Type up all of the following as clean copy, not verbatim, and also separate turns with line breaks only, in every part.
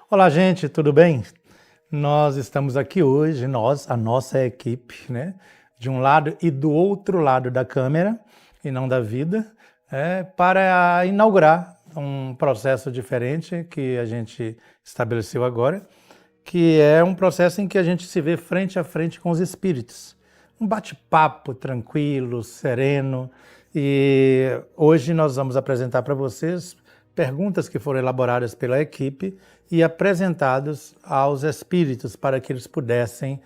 Olá, gente, tudo bem? Nós estamos aqui hoje, a nossa equipe, né? De um lado e do outro lado da câmera, e não da vida, para inaugurar um processo diferente que a gente estabeleceu agora, que é um processo em que a gente se vê frente a frente com os espíritos. Um bate-papo tranquilo, sereno, e hoje nós vamos apresentar para vocês perguntas que foram elaboradas pela equipe e apresentados aos espíritos para que eles pudessem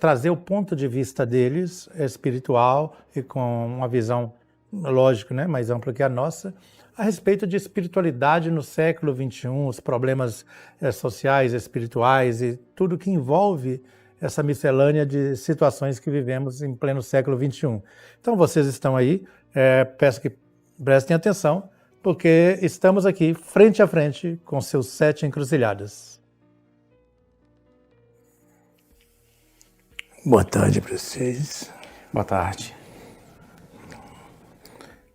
trazer o ponto de vista deles, espiritual e com uma visão, lógico, né, mais ampla que a nossa, a respeito de espiritualidade no século XXI, os problemas sociais, espirituais e tudo que envolve essa miscelânea de situações que vivemos em pleno século XXI. Então vocês estão aí, peço que prestem atenção, porque estamos aqui frente a frente com seus 7 encruzilhadas.
Boa tarde para vocês.
Boa tarde.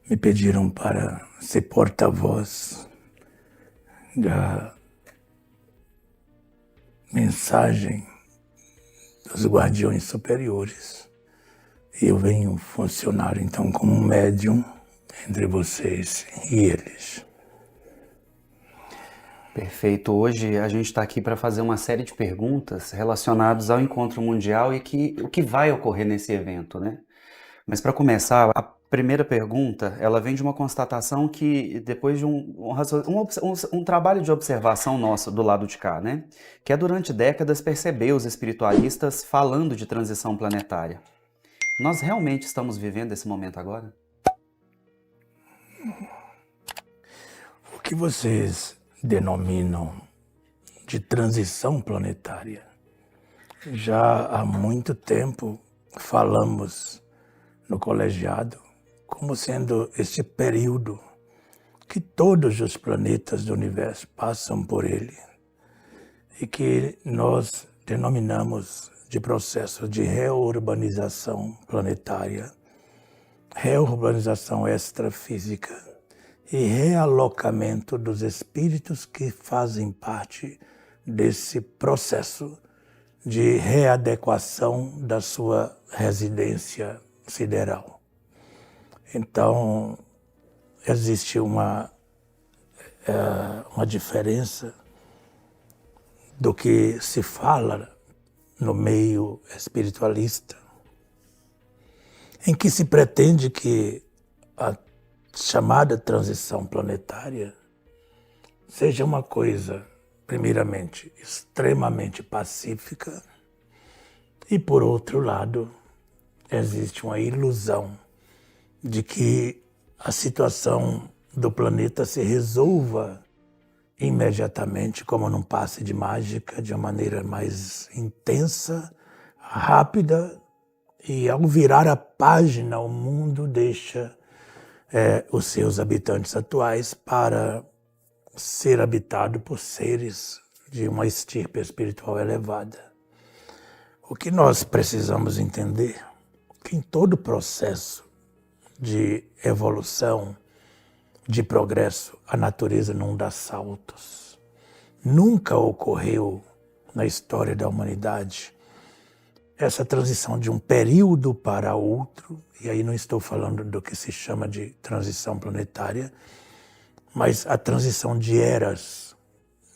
Me pediram para ser porta-voz da mensagem dos guardiões superiores. E eu venho funcionar então como um médium entre vocês e eles.
Perfeito. Hoje a gente está aqui para fazer uma série de perguntas relacionadas ao encontro mundial e o que vai ocorrer nesse evento, né? Mas para começar, a primeira pergunta, ela vem de uma constatação que depois de um trabalho de observação nosso do lado de cá, né? Que é durante décadas perceber os espiritualistas falando de transição planetária. Nós realmente estamos vivendo esse momento agora?
O que vocês denominam de transição planetária? Já há muito tempo falamos no colegiado como sendo este período que todos os planetas do universo passam por ele e que nós denominamos de processo de reurbanização planetária, reurbanização extrafísica e realocamento dos espíritos que fazem parte desse processo de readequação da sua residência sideral. Então, existe uma diferença do que se fala no meio espiritualista, em que se pretende que a chamada transição planetária seja uma coisa, primeiramente, extremamente pacífica e, por outro lado, existe uma ilusão de que a situação do planeta se resolva imediatamente, como num passe de mágica, de uma maneira mais intensa, rápida, e ao virar a página, o mundo deixa os seus habitantes atuais para ser habitado por seres de uma estirpe espiritual elevada. O que nós precisamos entender é que em todo processo de evolução, de progresso, a natureza não dá saltos. Nunca ocorreu na história da humanidade essa transição de um período para outro, e aí não estou falando do que se chama de transição planetária, mas a transição de eras.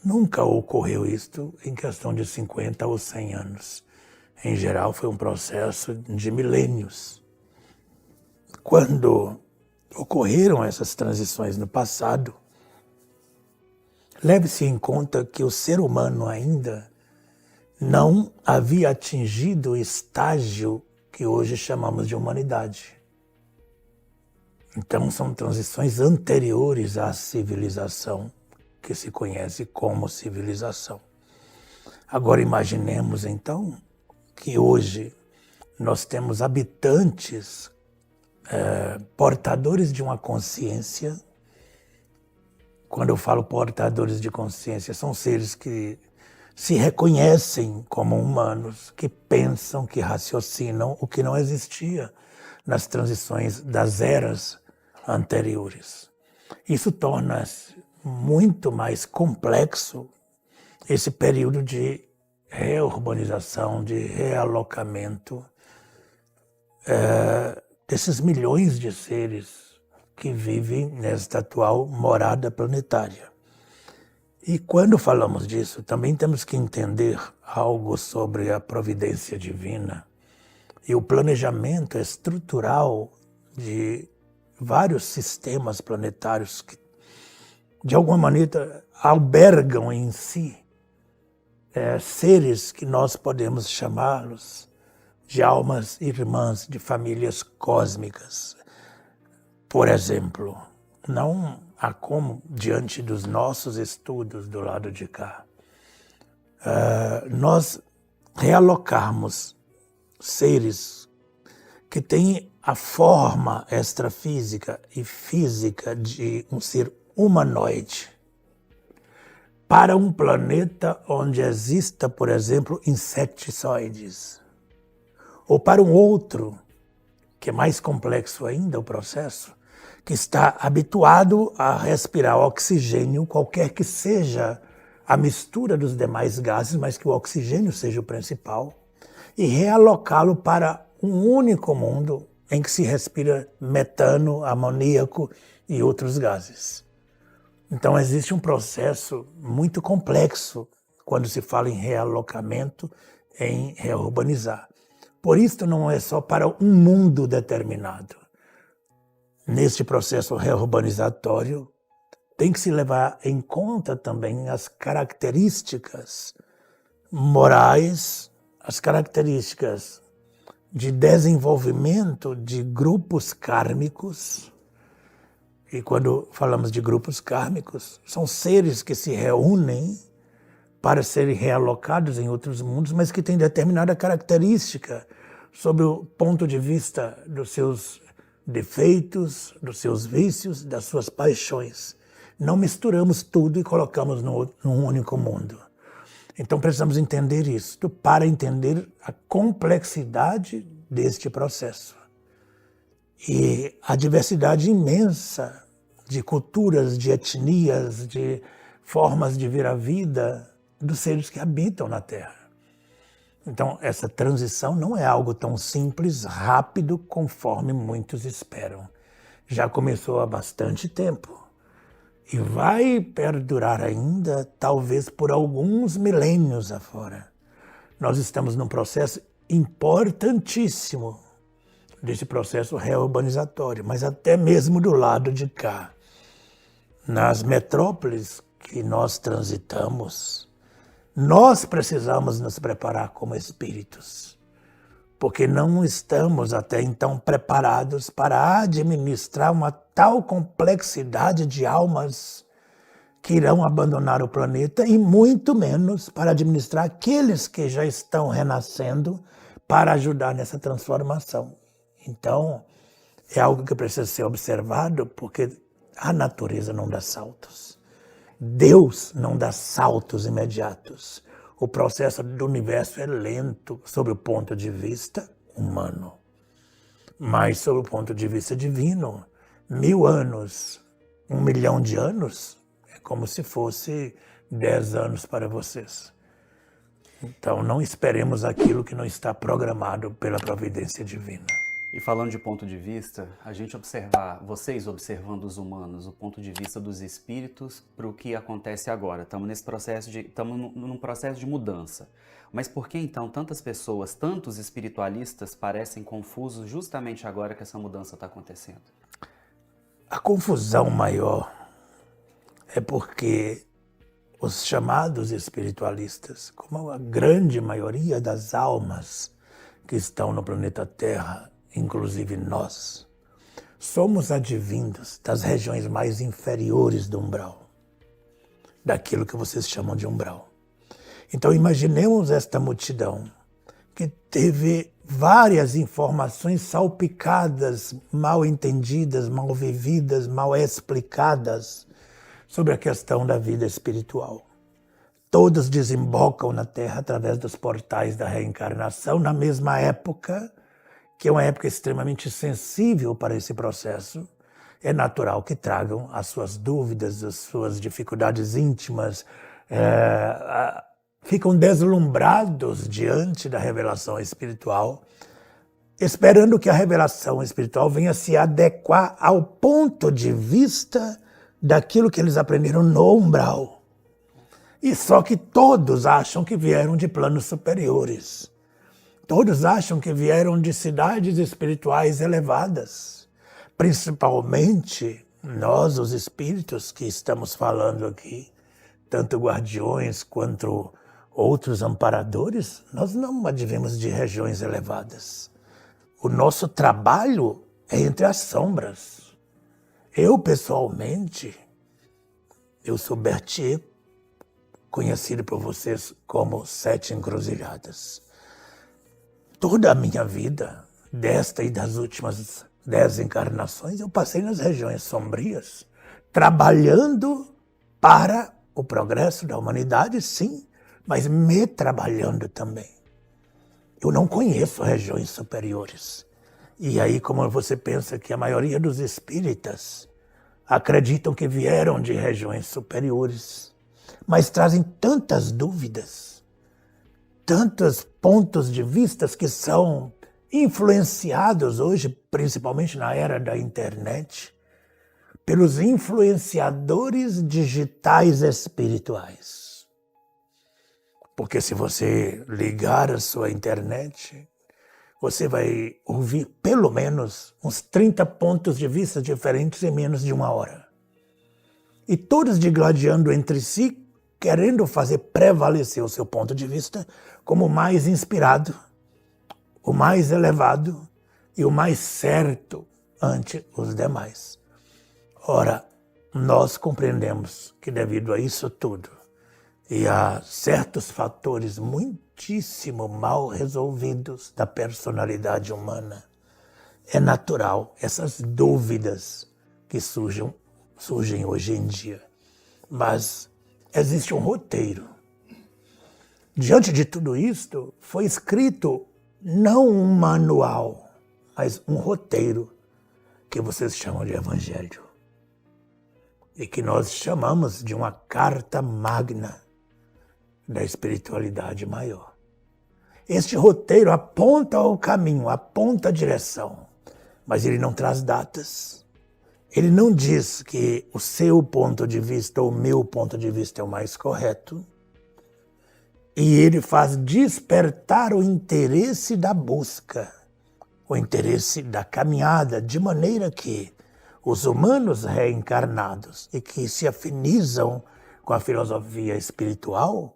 Nunca ocorreu isto em questão de 50 ou 100 anos. Em geral, foi um processo de milênios. Quando ocorreram essas transições no passado, leve-se em conta que o ser humano ainda não havia atingido o estágio que hoje chamamos de humanidade. Então são transições anteriores à civilização, que se conhece como civilização. Agora imaginemos então que hoje nós temos habitantes portadores de uma consciência. Quando eu falo portadores de consciência, são seres que se reconhecem como humanos, que pensam, que raciocinam, o que não existia nas transições das eras anteriores. Isso torna muito mais complexo esse período de reurbanização, de realocamento desses milhões de seres que vivem nesta atual morada planetária. E quando falamos disso, também temos que entender algo sobre a providência divina e o planejamento estrutural de vários sistemas planetários que, de alguma maneira, albergam em si seres que nós podemos chamá-los de almas irmãs, de famílias cósmicas. Por exemplo, não há como, diante dos nossos estudos do lado de cá, nós realocarmos seres que têm a forma extrafísica e física de um ser humanoide para um planeta onde exista, por exemplo, inseticóides, ou para um outro, que é mais complexo ainda o processo, que está habituado a respirar oxigênio, qualquer que seja a mistura dos demais gases, mas que o oxigênio seja o principal, e realocá-lo para um único mundo em que se respira metano, amoníaco e outros gases. Então existe um processo muito complexo quando se fala em realocamento, em reurbanizar. Por isso não é só para um mundo determinado. Neste processo reurbanizatório, tem que se levar em conta também as características morais, as características de desenvolvimento de grupos kármicos. E quando falamos de grupos kármicos, são seres que se reúnem para serem realocados em outros mundos, mas que têm determinada característica sobre o ponto de vista dos seus defeitos, dos seus vícios, das suas paixões. Não misturamos tudo e colocamos num único mundo. Então precisamos entender isso para entender a complexidade deste processo. E a diversidade imensa de culturas, de etnias, de formas de ver a vida dos seres que habitam na Terra. Então, essa transição não é algo tão simples, rápido, conforme muitos esperam. Já começou há bastante tempo e vai perdurar ainda, talvez por alguns milênios afora. Nós estamos num processo importantíssimo desse processo reurbanizatório, mas até mesmo do lado de cá. Nas metrópoles que nós transitamos, nós precisamos nos preparar como espíritos, porque não estamos até então preparados para administrar uma tal complexidade de almas que irão abandonar o planeta e muito menos para administrar aqueles que já estão renascendo para ajudar nessa transformação. Então, é algo que precisa ser observado, porque a natureza não dá saltos. Deus não dá saltos imediatos. O processo do universo é lento sob o ponto de vista humano. Mas sob o ponto de vista divino, 1000 anos, 1 milhão de anos, é como se fosse 10 anos para vocês. Então, não esperemos aquilo que não está programado pela providência divina.
E falando de ponto de vista, a gente observar, vocês observando os humanos, o ponto de vista dos espíritos para o que acontece agora. Estamos num processo de mudança. Mas por que então tantas pessoas, tantos espiritualistas parecem confusos justamente agora que essa mudança está acontecendo?
A confusão maior é porque os chamados espiritualistas, como a grande maioria das almas que estão no planeta Terra, inclusive nós, somos advindos das regiões mais inferiores do umbral, daquilo que vocês chamam de umbral. Então imaginemos esta multidão que teve várias informações salpicadas, mal entendidas, mal vividas, mal explicadas sobre a questão da vida espiritual. Todos desembocam na Terra através dos portais da reencarnação na mesma época, que é uma época extremamente sensível para esse processo. É natural que tragam as suas dúvidas, as suas dificuldades íntimas, ficam deslumbrados diante da revelação espiritual, esperando que a revelação espiritual venha se adequar ao ponto de vista daquilo que eles aprenderam no umbral. E só que todos acham que vieram de planos superiores. Todos acham que vieram de cidades espirituais elevadas. Principalmente nós, os espíritos que estamos falando aqui, tanto guardiões quanto outros amparadores, nós não advimos de regiões elevadas. O nosso trabalho é entre as sombras. Eu, pessoalmente, eu sou Berthier, conhecido por vocês como Sete Encruzilhadas. Toda a minha vida, desta e das últimas 10 encarnações, eu passei nas regiões sombrias, trabalhando para o progresso da humanidade, sim, mas me trabalhando também. Eu não conheço regiões superiores. E aí, como você pensa que a maioria dos espíritas acreditam que vieram de regiões superiores, mas trazem tantas dúvidas, tantos pontos de vista que são influenciados hoje, principalmente na era da internet, pelos influenciadores digitais espirituais. Porque se você ligar a sua internet, você vai ouvir pelo menos uns 30 pontos de vista diferentes em menos de 1 hora. E todos digladiando entre si, querendo fazer prevalecer o seu ponto de vista como o mais inspirado, o mais elevado e o mais certo ante os demais. Ora, nós compreendemos que devido a isso tudo, e há certos fatores muitíssimo mal resolvidos da personalidade humana, é natural essas dúvidas que surgem hoje em dia. Mas existe um roteiro. Diante de tudo isto, foi escrito não um manual, mas um roteiro que vocês chamam de Evangelho. E que nós chamamos de uma carta magna da espiritualidade maior. Este roteiro aponta o caminho, aponta a direção, mas ele não traz datas. Ele não diz que o seu ponto de vista ou o meu ponto de vista é o mais correto. E ele faz despertar o interesse da busca, o interesse da caminhada, de maneira que os humanos reencarnados e que se afinizam com a filosofia espiritual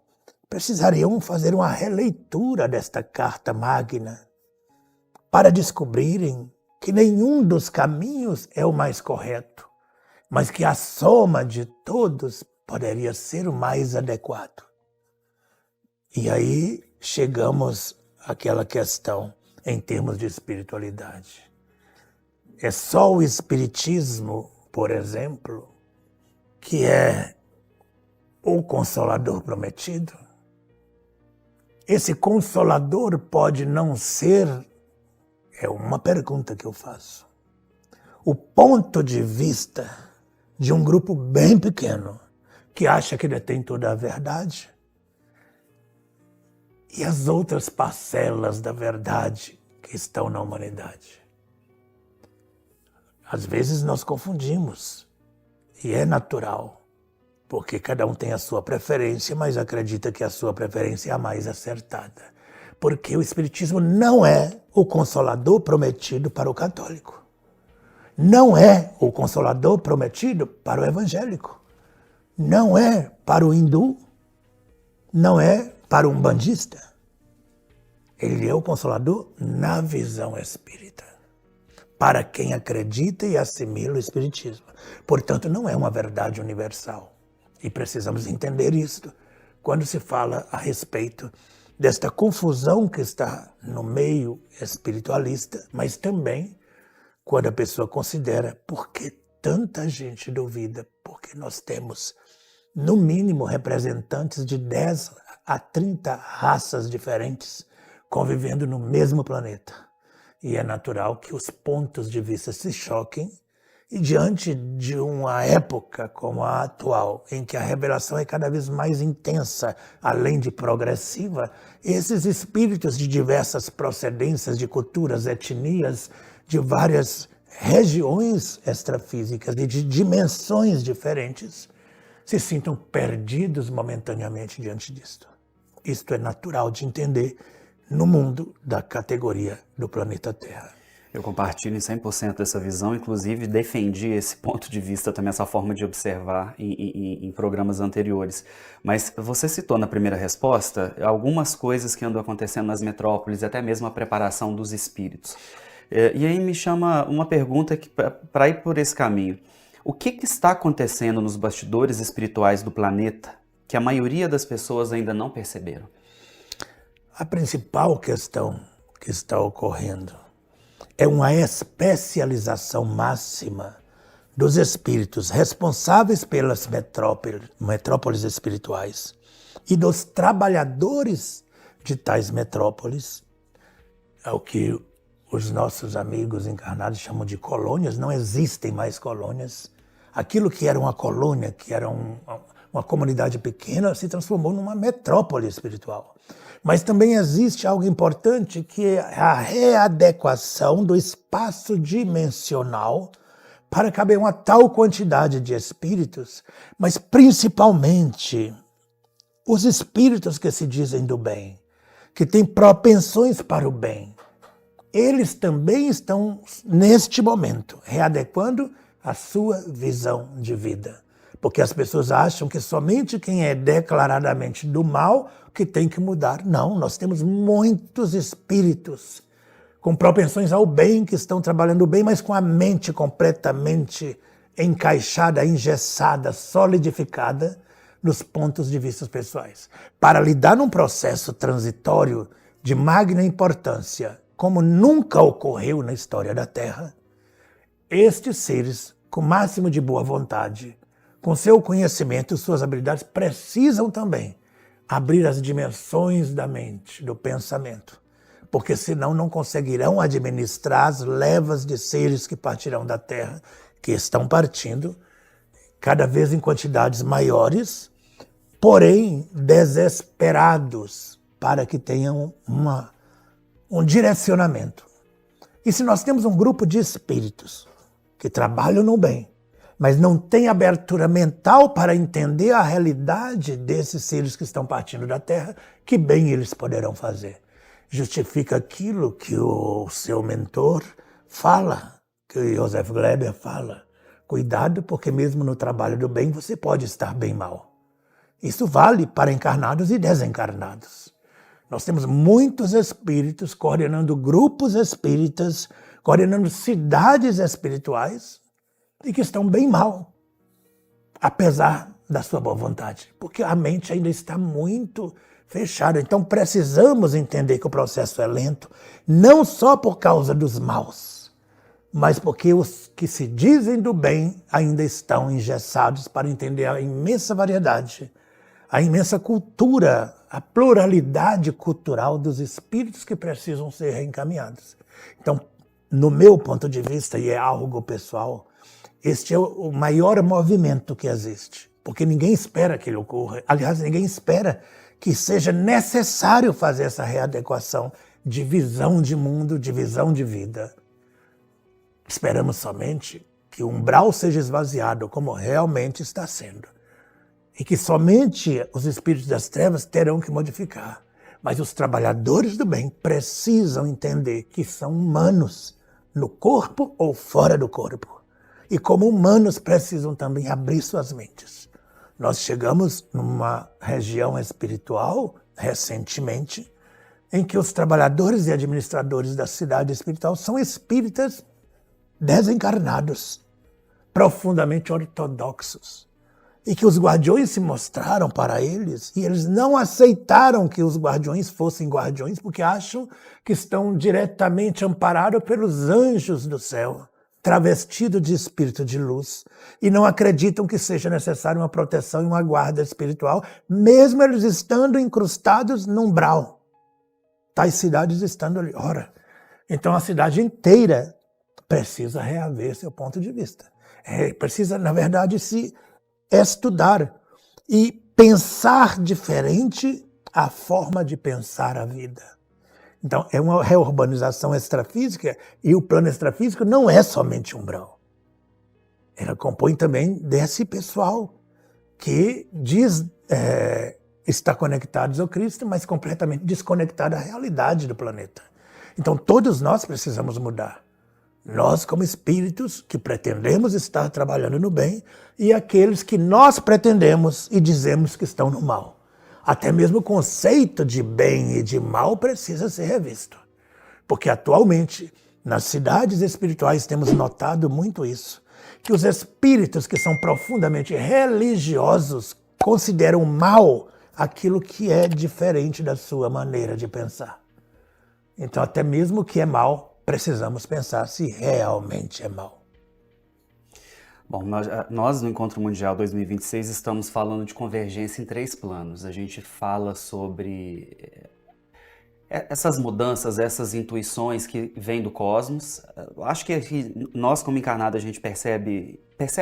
precisariam fazer uma releitura desta carta magna para descobrirem que nenhum dos caminhos é o mais correto, mas que a soma de todos poderia ser o mais adequado. E aí chegamos àquela questão em termos de espiritualidade. É só o Espiritismo, por exemplo, que é o Consolador prometido? Esse Consolador pode não ser, é uma pergunta que eu faço, o ponto de vista de um grupo bem pequeno que acha que detém toda a verdade, e as outras parcelas da verdade que estão na humanidade. Às vezes nós confundimos, e é natural, porque cada um tem a sua preferência, mas acredita que a sua preferência é a mais acertada. Porque o Espiritismo não é o Consolador prometido para o católico. Não é o Consolador prometido para o evangélico. Não é para o hindu. Não é para o umbandista. Ele é o Consolador na visão espírita, para quem acredita e assimila o Espiritismo. Portanto, não é uma verdade universal. E precisamos entender isto quando se fala a respeito desta confusão que está no meio espiritualista, mas também quando a pessoa considera por que tanta gente duvida, porque nós temos, no mínimo, representantes de 10 a 30 raças diferentes convivendo no mesmo planeta. E é natural que os pontos de vista se choquem E diante de uma época como a atual, em que a revelação é cada vez mais intensa, além de progressiva, esses espíritos de diversas procedências, de culturas, etnias, de várias regiões extrafísicas e de dimensões diferentes, se sintam perdidos momentaneamente diante disto. Isto é natural de entender no mundo da categoria do planeta Terra.
Eu compartilho em 100% dessa visão, inclusive defendi esse ponto de vista, também essa forma de observar em programas anteriores. Mas você citou na primeira resposta algumas coisas que andam acontecendo nas metrópoles, até mesmo a preparação dos espíritos. E aí me chama uma pergunta para ir por esse caminho. O que está acontecendo nos bastidores espirituais do planeta que a maioria das pessoas ainda não perceberam?
A principal questão que está ocorrendo é uma especialização máxima dos espíritos responsáveis pelas metrópoles espirituais e dos trabalhadores de tais metrópoles. É o que os nossos amigos encarnados chamam de colônias. Não existem mais colônias. Aquilo que era uma colônia, que era uma comunidade pequena, se transformou numa metrópole espiritual. Mas também existe algo importante, que é a readequação do espaço dimensional para caber uma tal quantidade de espíritos, mas principalmente os espíritos que se dizem do bem, que têm propensões para o bem. Eles também estão, neste momento, readequando a sua visão de vida. Porque as pessoas acham que somente quem é declaradamente do mal que tem que mudar. Não, nós temos muitos espíritos com propensões ao bem, que estão trabalhando o bem, mas com a mente completamente encaixada, engessada, solidificada nos pontos de vista pessoais. Para lidar num processo transitório de magna importância, como nunca ocorreu na história da Terra, estes seres, com o máximo de boa vontade, com seu conhecimento e suas habilidades, precisam também abrir as dimensões da mente, do pensamento, porque senão não conseguirão administrar as levas de seres que partirão da Terra, que estão partindo, cada vez em quantidades maiores, porém desesperados para que tenham um direcionamento. E se nós temos um grupo de espíritos que trabalham no bem, mas não tem abertura mental para entender a realidade desses seres que estão partindo da Terra, que bem eles poderão fazer? Justifica aquilo que o seu mentor fala, que o Joseph Gleber fala. Cuidado, porque mesmo no trabalho do bem você pode estar bem mal. Isso vale para encarnados e desencarnados. Nós temos muitos espíritos coordenando grupos espíritas, coordenando cidades espirituais, e que estão bem mal, apesar da sua boa vontade, porque a mente ainda está muito fechada. Então precisamos entender que o processo é lento, não só por causa dos maus, mas porque os que se dizem do bem ainda estão engessados para entender a imensa variedade, a imensa cultura, a pluralidade cultural dos espíritos que precisam ser reencaminhados. Então, no meu ponto de vista, e é algo pessoal, este é o maior movimento que existe, porque ninguém espera que ele ocorra. Aliás, ninguém espera que seja necessário fazer essa readequação de visão de mundo, de visão de vida. Esperamos somente que o umbral seja esvaziado, como realmente está sendo, e que somente os espíritos das trevas terão que modificar. Mas os trabalhadores do bem precisam entender que são humanos, no corpo ou fora do corpo. E como humanos precisam também abrir suas mentes. Nós chegamos numa região espiritual, recentemente, em que os trabalhadores e administradores da cidade espiritual são espíritas desencarnados, profundamente ortodoxos. E que os guardiões se mostraram para eles, e eles não aceitaram que os guardiões fossem guardiões, porque acham que estão diretamente amparados pelos anjos do céu, travestido de espírito de luz, e não acreditam que seja necessária uma proteção e uma guarda espiritual, mesmo eles estando incrustados no umbral. Tais cidades estando ali. Ora, então a cidade inteira precisa reaver seu ponto de vista. Precisa, na verdade, se estudar e pensar diferente a forma de pensar a vida. Então, é uma reurbanização extrafísica, e o plano extrafísico não é somente umbral. Ela compõe também desse pessoal que diz estar conectados ao Cristo, mas completamente desconectado da realidade do planeta. Então, todos nós precisamos mudar. Nós, como espíritos que pretendemos estar trabalhando no bem, e aqueles que nós pretendemos e dizemos que estão no mal. Até mesmo o conceito de bem e de mal precisa ser revisto. Porque atualmente, nas cidades espirituais, temos notado muito isso. Que os espíritos que são profundamente religiosos consideram mal aquilo que é diferente da sua maneira de pensar. Então, até mesmo o que é mal, precisamos pensar se realmente é mal.
Bom, nós no Encontro Mundial 2026 estamos falando de convergência em 3 planos. A gente fala sobre essas mudanças, essas intuições que vêm do cosmos. Acho que nós, como encarnado, a gente percebe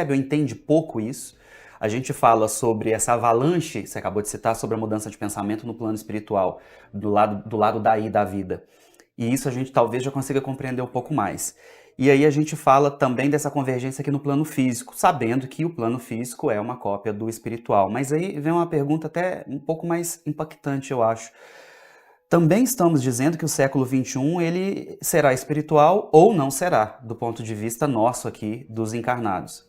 ou entende pouco isso. A gente fala sobre essa avalanche, você acabou de citar, sobre a mudança de pensamento no plano espiritual, do lado daí da vida. E isso a gente talvez já consiga compreender um pouco mais. E aí a gente fala também dessa convergência aqui no plano físico, sabendo que o plano físico é uma cópia do espiritual. Mas aí vem uma pergunta até um pouco mais impactante, eu acho. Também estamos dizendo que o século XXI ele será espiritual ou não será, do ponto de vista nosso aqui, dos encarnados.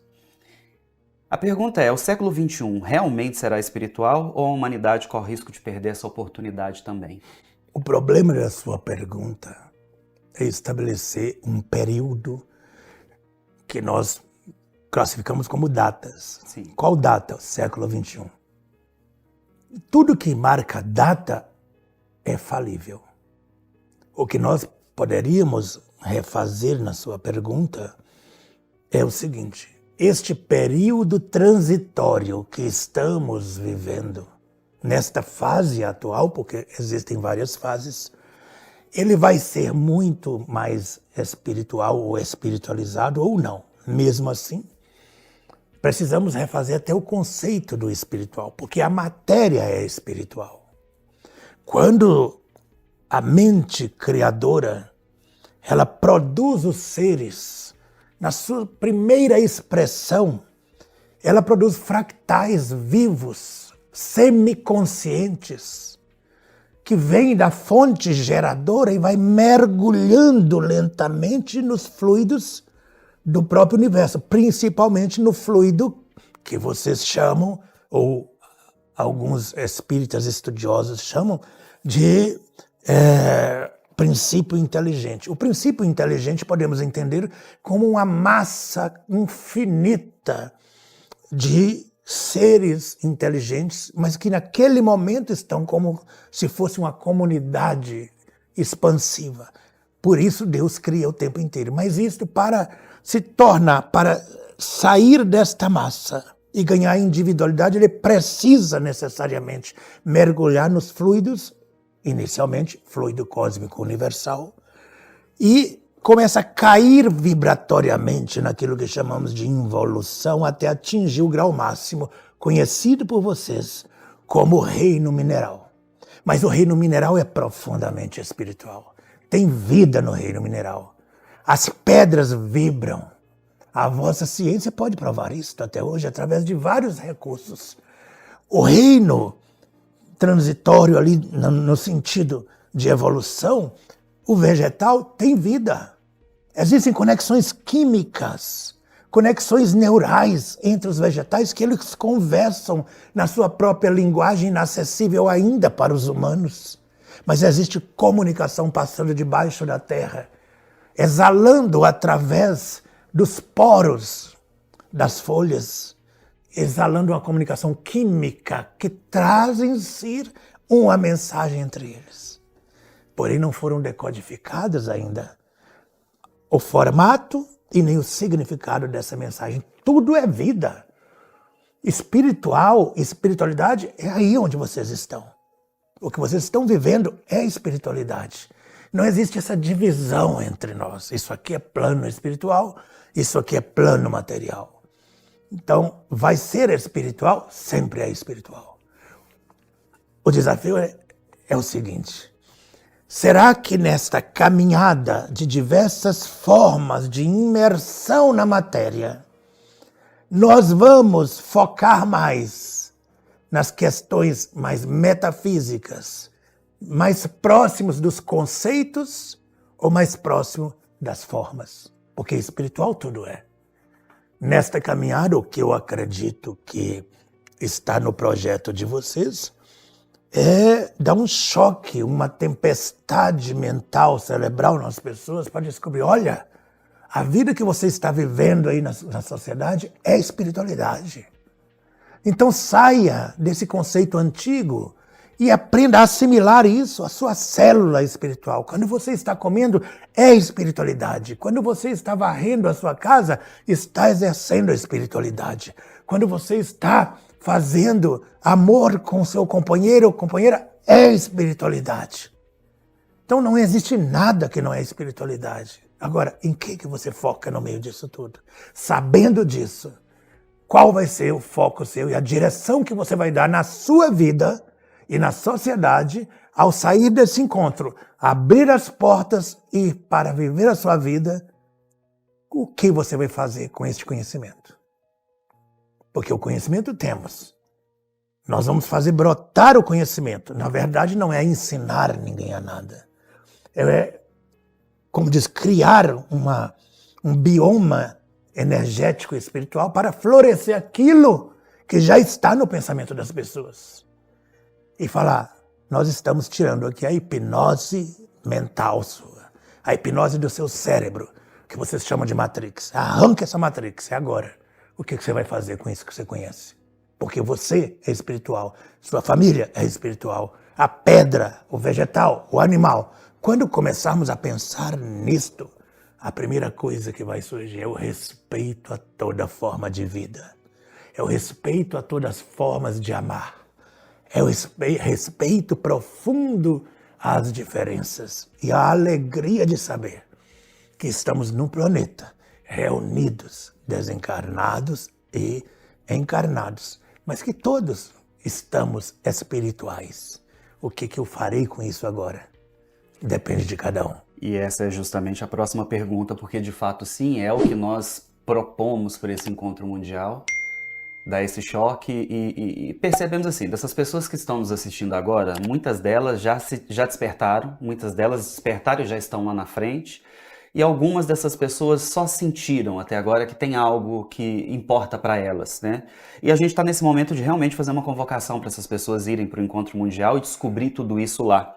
A pergunta é, o século XXI realmente será espiritual ou a humanidade corre risco de perder essa oportunidade também?
O problema da sua pergunta é estabelecer um período que nós classificamos como datas.
Sim.
Qual data? O século XXI. Tudo que marca data é falível. O que nós poderíamos refazer na sua pergunta é o seguinte: este período transitório que estamos vivendo, nesta fase atual, porque existem várias fases, ele vai ser muito mais espiritual ou espiritualizado ou não. Mesmo assim, precisamos refazer até o conceito do espiritual, porque a matéria é espiritual. Quando a mente criadora, ela produz os seres, na sua primeira expressão, ela produz fractais vivos, semiconscientes, que vêm da fonte geradora e vai mergulhando lentamente nos fluidos do próprio universo, principalmente no fluido que vocês chamam, ou alguns espíritas estudiosos chamam, de princípio inteligente. O princípio inteligente podemos entender como uma massa infinita de seres inteligentes, mas que naquele momento estão como se fosse uma comunidade expansiva. Por isso Deus cria o tempo inteiro. Mas isso para sair desta massa e ganhar individualidade, ele precisa necessariamente mergulhar nos fluidos, inicialmente fluido cósmico universal, e começa a cair vibratoriamente naquilo que chamamos de involução até atingir o grau máximo, conhecido por vocês como o reino mineral. Mas o reino mineral é profundamente espiritual. Tem vida no reino mineral. As pedras vibram. A vossa ciência pode provar isso até hoje através de vários recursos. O reino transitório ali no sentido de evolução, o vegetal tem vida. Existem conexões químicas, conexões neurais entre os vegetais que eles conversam na sua própria linguagem inacessível ainda para os humanos. Mas existe comunicação passando debaixo da terra, exalando através dos poros das folhas, exalando uma comunicação química que traz em si uma mensagem entre eles. Porém, não foram decodificadas ainda o formato e nem o significado dessa mensagem. Tudo é vida. Espiritualidade é aí onde vocês estão. O que vocês estão vivendo é espiritualidade. Não existe essa divisão entre nós. Isso aqui é plano espiritual, isso aqui é plano material. Então, vai ser espiritual? Sempre é espiritual. O desafio é o seguinte: será que nesta caminhada de diversas formas de imersão na matéria, nós vamos focar mais nas questões mais metafísicas, mais próximos dos conceitos ou mais próximo das formas? Porque espiritual tudo é. Nesta caminhada, o que eu acredito que está no projeto de vocês é dar um choque, uma tempestade mental, cerebral nas pessoas para descobrir, olha, a vida que você está vivendo aí na sociedade é espiritualidade. Então saia desse conceito antigo e aprenda a assimilar isso, a sua célula espiritual. Quando você está comendo, é espiritualidade. Quando você está varrendo a sua casa, está exercendo a espiritualidade. Quando você está fazendo amor com seu companheiro ou companheira, é espiritualidade. Então não existe nada que não é espiritualidade. Agora, em que você foca no meio disso tudo? Sabendo disso, qual vai ser o foco seu e a direção que você vai dar na sua vida e na sociedade ao sair desse encontro, abrir as portas e para viver a sua vida, o que você vai fazer com este conhecimento? Porque o conhecimento temos. Nós vamos fazer brotar o conhecimento. Na verdade, não é ensinar ninguém a nada. É, como diz, criar um bioma energético e espiritual para florescer aquilo que já está no pensamento das pessoas. E falar, nós estamos tirando aqui a hipnose mental sua, a hipnose do seu cérebro, que vocês chamam de Matrix. Arranca essa Matrix, é agora. O que você vai fazer com isso que você conhece? Porque você é espiritual, sua família é espiritual, a pedra, o vegetal, o animal. Quando começarmos a pensar nisto, a primeira coisa que vai surgir é o respeito a toda forma de vida. É o respeito a todas as formas de amar. É o respeito profundo às diferenças e a alegria de saber que estamos num planeta reunidos, desencarnados e encarnados, mas que todos estamos espirituais. O que eu farei com isso agora? Depende de cada um.
E essa é justamente a próxima pergunta, porque de fato sim, é o que nós propomos para esse encontro mundial, dar esse choque e percebemos assim, dessas pessoas que estão nos assistindo agora, muitas delas já despertaram, muitas delas despertaram e já estão lá na frente, e algumas dessas pessoas só sentiram até agora que tem algo que importa para elas, né? E a gente está nesse momento de realmente fazer uma convocação para essas pessoas irem para o encontro mundial e descobrir tudo isso lá.